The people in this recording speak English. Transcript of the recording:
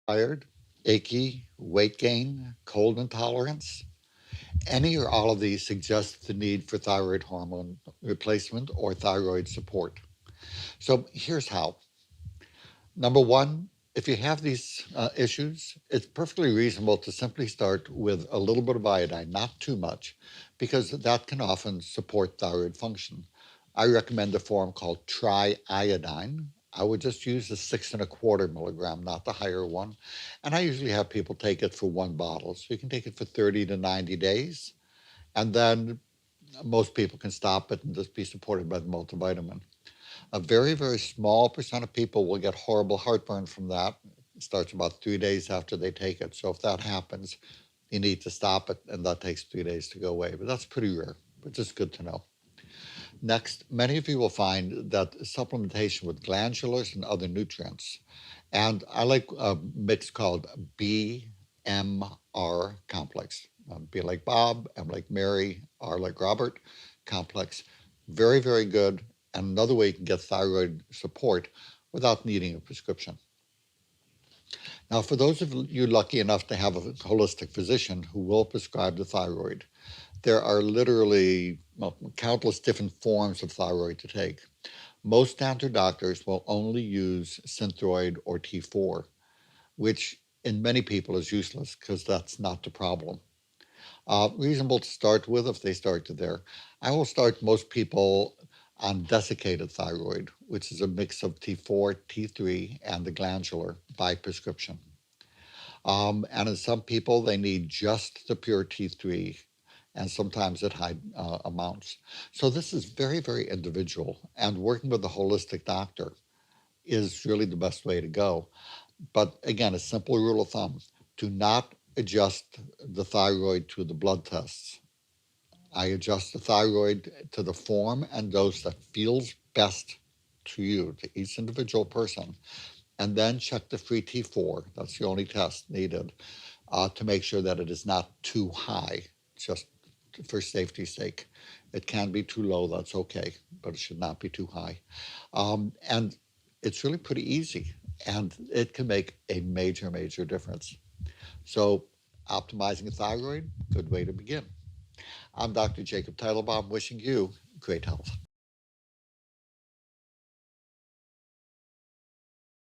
Tired, achy, weight gain, cold intolerance. Any or all of these suggest the need for thyroid hormone replacement or thyroid support. So here's how. Number one, if you have these issues, it's perfectly reasonable to simply start with a little bit of iodine, not too much, because that can often support thyroid function. I recommend a form called triiodine. I would just use the 6.25 milligram, not the higher one. And I usually have people take it for one bottle. So you can take it for 30 to 90 days. And then most people can stop it and just be supported by the multivitamin. A very, very small percent of people will get horrible heartburn from that. It starts about 3 days after they take it. So if that happens, you need to stop it, and that takes 3 days to go away. But that's pretty rare, but just good to know. Next, many of you will find that supplementation with glandulars and other nutrients, and I like a mix called BMR complex. B like Bob, M like Mary, R like Robert complex. Very, very good. And another way you can get thyroid support without needing a prescription. Now, for those of you lucky enough to have a holistic physician who will prescribe the thyroid, there are literally countless different forms of thyroid to take. Most standard doctors will only use Synthroid or T4, which in many people is useless because that's not the problem. Reasonable to start with if they start there. I will start most people on desiccated thyroid, which is a mix of T4, T3, and the glandular by prescription. And in some people, they need just the pure T3 and sometimes at high amounts. So this is very, very individual. And working with a holistic doctor is really the best way to go. But again, a simple rule of thumb, do not adjust the thyroid to the blood tests. I adjust the thyroid to the form and dose that feels best to you, to each individual person, and then check the free T4. That's the only test needed to make sure that it is not too high, just for safety's sake. It can be too low, that's okay, but it should not be too high. And it's really pretty easy, and it can make a major, major difference. So, optimizing a thyroid, good way to begin. I'm Dr. Jacob Teitelbaum, wishing you great health.